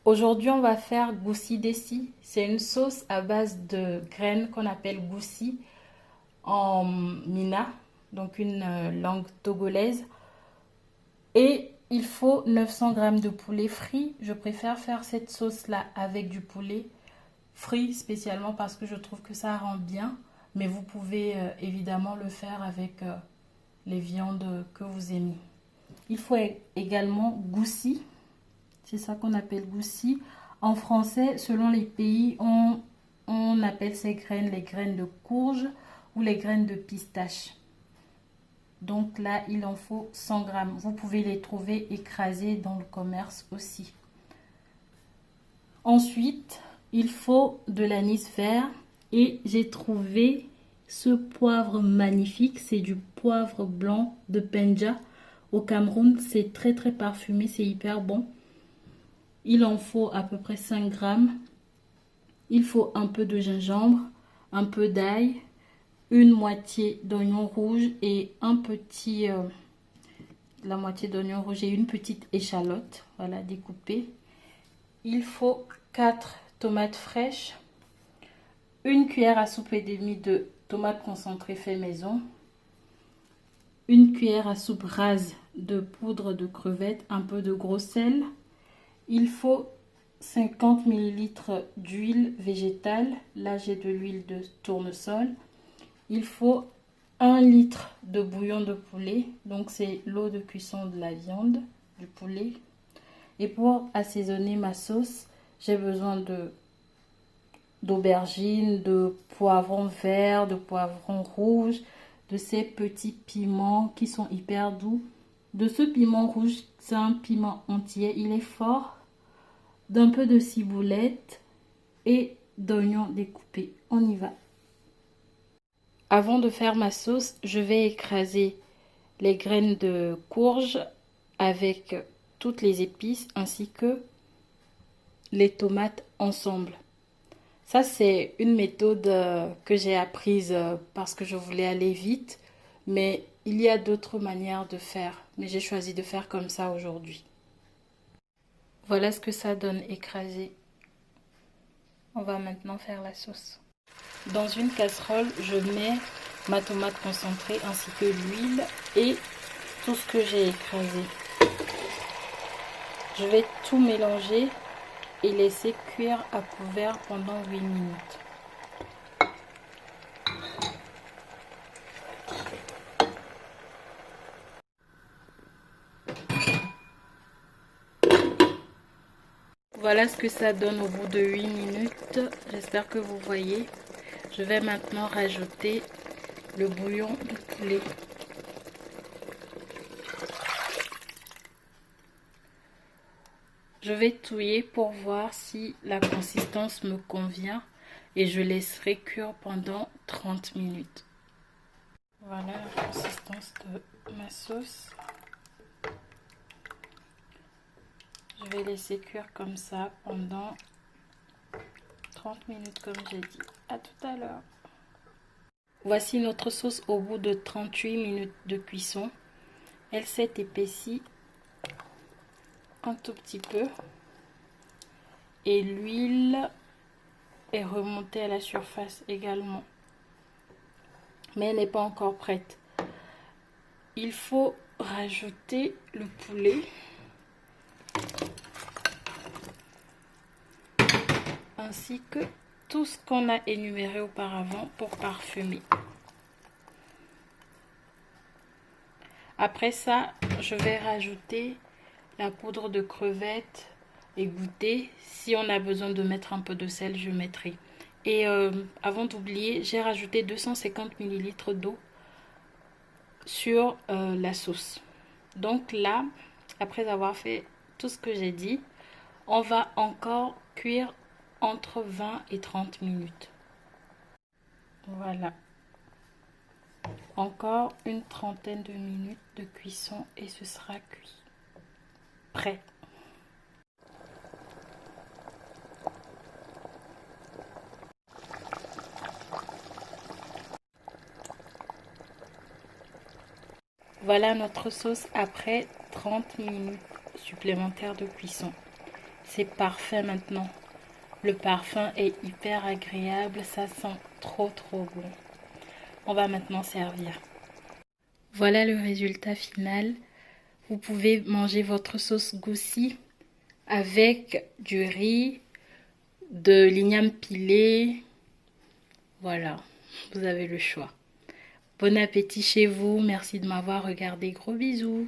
Aujourd'hui, on va faire goussi desi. C'est une sauce à base de graines qu'on appelle goussi en mina, donc une langue togolaise. Et il faut 900 grammes de poulet frit. Je préfère faire cette sauce-là avec du poulet frit spécialement parce que je trouve que ça rend bien. Mais vous pouvez évidemment le faire avec les viandes que vous aimez. Il faut également goussi. C'est ça qu'on appelle goussi. En français, selon les pays, on appelle ces graines les graines de courge ou les graines de pistache. Donc là, il en faut 100 grammes. Vous pouvez les trouver écrasés dans le commerce aussi. Ensuite, il faut de l'anis vert. Et j'ai trouvé ce poivre magnifique. C'est du poivre blanc de Penja. Au Cameroun, c'est très très parfumé. C'est hyper bon. Il en faut à peu près 5 grammes. Il faut un peu de gingembre, un peu d'ail, une moitié d'oignon rouge et la moitié d'oignon rouge et une petite échalote, voilà, découpée. Il faut 4 tomates fraîches, une cuillère à soupe et demie de tomates concentrées fait maison, une cuillère à soupe rase de poudre de crevettes, un peu de gros sel. Il faut 50 ml d'huile végétale. Là, j'ai de l'huile de tournesol. Il faut 1 litre de bouillon de poulet. Donc, c'est l'eau de cuisson de la viande, du poulet. Et pour assaisonner ma sauce, j'ai besoin d'aubergines, de poivrons verts, de poivrons rouges, de ces petits piments qui sont hyper doux. De ce piment rouge, c'est un piment entier, il est fort. D'un peu de ciboulette et d'oignons découpés. On y va. Avant de faire ma sauce, je vais écraser les graines de courge avec toutes les épices ainsi que les tomates ensemble. Ça, c'est une méthode que j'ai apprise parce que je voulais aller vite, mais il y a d'autres manières de faire. Mais j'ai choisi de faire comme ça aujourd'hui. Voilà ce que ça donne écrasé. On va maintenant faire la sauce. Dans une casserole, je mets ma tomate concentrée ainsi que l'huile et tout ce que j'ai écrasé. Je vais tout mélanger et laisser cuire à couvert pendant 8 minutes. Voilà ce que ça donne au bout de 8 minutes. J'espère que vous voyez. Je vais maintenant rajouter le bouillon de poulet. Je vais touiller pour voir si la consistance me convient et je laisserai cuire pendant 30 minutes. Voilà la consistance de ma sauce. Je vais laisser cuire comme ça pendant 30 minutes comme j'ai dit. À tout à l'heure. Voici notre sauce au bout de 38 minutes de cuisson. Elle s'est épaissie un tout petit peu. Et l'huile est remontée à la surface également. Mais elle n'est pas encore prête. Il faut rajouter le poulet. Ainsi que tout ce qu'on a énuméré auparavant pour parfumer. Après ça, je vais rajouter la poudre de crevettes et goûter. Si on a besoin de mettre un peu de sel, je mettrai. Et avant d'oublier, j'ai rajouté 250 ml d'eau sur la sauce. Donc là, après avoir fait tout ce que j'ai dit, on va encore cuire entre 20 et 30 minutes. Voilà. Encore une trentaine de minutes de cuisson et ce sera cuit. Prêt. Voilà notre sauce après 30 minutes supplémentaires de cuisson. C'est parfait maintenant. Le parfum est hyper agréable, ça sent trop bon. On va maintenant servir. Voilà le résultat final. Vous pouvez manger votre sauce goussi avec du riz, de l'igname pilé. Voilà, vous avez le choix. Bon appétit chez vous. Merci de m'avoir regardé. Gros bisous.